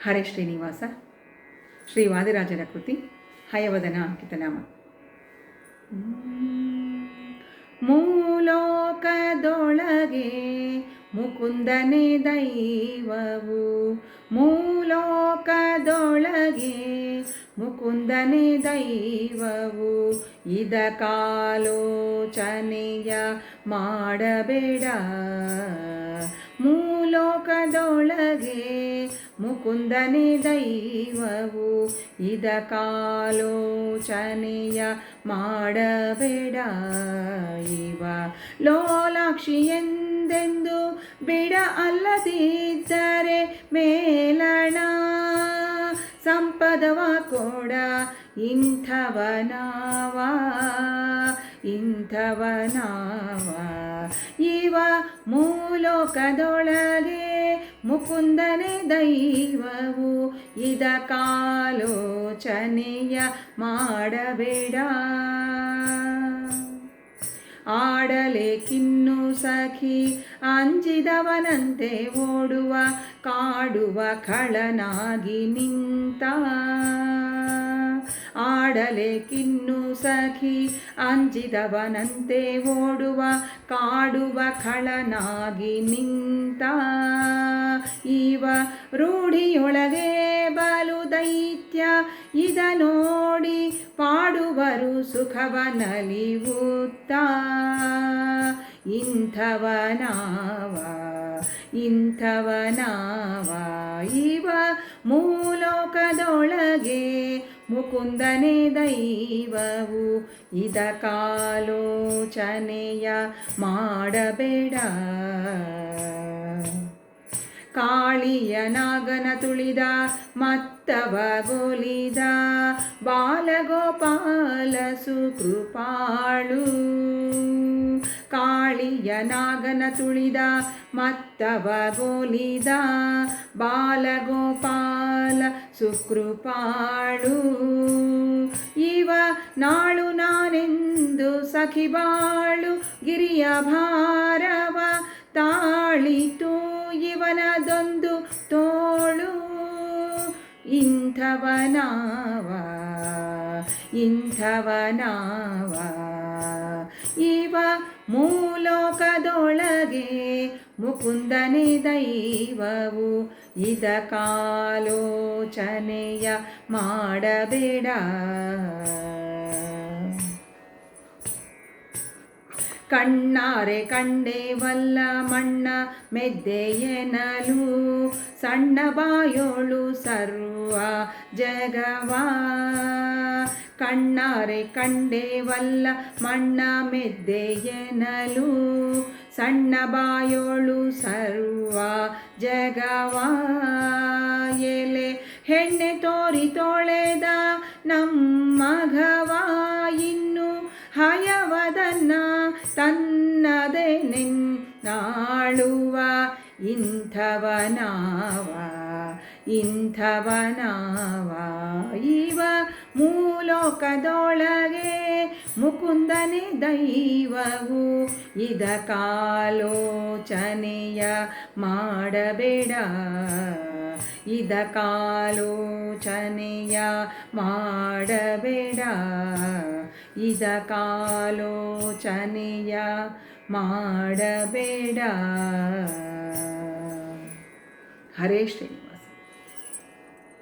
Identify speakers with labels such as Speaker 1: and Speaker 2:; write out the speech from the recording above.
Speaker 1: ಹರೇ ಶ್ರೀನಿವಾಸ. ಶ್ರೀ ವಾದಿರಾಜರ ಕೃತಿ ಹಯವದನ ಅಂಕಿತನಾಮ. ಮೂಲೋಕದೊಳಗೆ ಮುಕುಂದನೇ ದೈವವು, ಮೂಲೋಕದೊಳಗೆ ಮುಕುಂದನೇ ದೈವವು, ಇದಕ್ಕಾಲೋಚನೆಯ ಮಾಡಬೇಡ. ಮೂಲೋಕದೊಳಗೆ ಮುಕುಂದನೇ ದೈವವು, ಇದಕ್ಕಾಲೋಚನೆಯ ಮಾಡಬೇಡ. ಇವ ಲೋಲಾಕ್ಷಿ ಎಂದೆಂದು ಬಿಡ, ಅಲ್ಲದಿದ್ದರೆ ಮೇಲಣ ಸಂಪದವ ಕೊಡ. ಇಂಥವನಾವ ಇವ ಮೂಲೋಕದೊಳಗೆ ಮುಕುಂದನೇ ದೈವವು, ಇದಕ್ಕಾಲೋಚನೆಯ ಮಾಡಬೇಡ. ಆಡಲೆ ಕಿನ್ನು ಸಖಿ ಅಂಜಿದವನಂತೆ ಓಡುವ, ಕಾಡುವ ಖಳನಾಗಿ ನಿಂತ. ಆಡಲೆ ಕಿನ್ನು ಸಖಿ ಅಂಜಿದವನಂತೆ ಓಡುವ, ಕಾಡುವ ಖಳನಾಗಿ ನಿಂತ. ಇವ ರೂಢಿಯೊಳಗೆ ಬಲು ದೈತ್ಯ, ಇದ ನೋಡಿ ಪಾಡುವರು ಸುಖವ ನಲಿವುತ್ತ. ಇಂಥವನಾವ ಇವ ಮೂಲೋಕದೊಳಗೆ ಮುಕುಂದನೇ ದೈವವು, ಇದಕ್ಕಾಲೋಚನೆಯ ಮಾಡಬೇಡ. ಕಾಳಿಯ ನಾಗನ ತುಳಿದ ಮತ್ತವಗೊಲಿದ, ಬಾಲಗೋಪಾಲ ಸುಕೃಪಾಳು. ಕಾಳಿಯ ನಾಗನ ತುಳಿದ ಮತ್ತವಗೊಲಿದ, ಬಾಲಗೋಪಾಲ ಸುಕೃಪಾಳು. ಇವ ನಾಳು ನಾನೆಂದು ಸಖಿ ಬಾಳು, ಗಿರಿಯ ಭಾರವ ತಾಳಿತು ಇವನದೊಂದು ತೋಳು. ಇಂಥವನಾವ ಇವ ಮೂಲೋಕದೊಳಗೆ ಮುಕುಂದನೇ ದೈವವು, ಇದಕ್ಕಾಲೋಚನೆಯ ಮಾಡಬೇಡ. ಕಣ್ಣಾರೆ ಕಂಡೇವಲ್ಲ ಮಣ್ಣ ಮೆದ್ದೆಯೆನಲು, ಸಣ್ಣ ಬಾಯೋಳು ಸರ್ವ ಜಗವ. ಕಣ್ಣಾರೆ ಕಂಡೇವಲ್ಲ ಮಣ್ಣ ಮೆದ್ದೆಯೆನಲು, ಸಣ್ಣ ಬಾಯೋಳು ಸರ್ವ ಜಗವ. ಎಲೆ ಹೆಣ್ಣೆ ತೋರಿ ತೊಳೆದ ನಮ್ಮಘವ, ಇನ್ನು ಹಯವದನ್ನ ತನ್ನದೆ ನಿನ್ನಾಳುವ. ಇಂಥವನಾವ ಇವ ಮೂಲೋಕದೊಳಗೆ ಮುಕುಂದನೇ ದೈವವು, ಇದಕ್ಕಾಲೋಚನೆಯ ಮಾಡಬೇಡ. ಇದಕ್ಕಾಲೋಚನೆಯ ಮಾಡಬೇಡ. ಇದಕ್ಕಾಲೋಚನೆಯ ಮಾಡಬೇಡ. ಹರೇ ಶ್ರೀ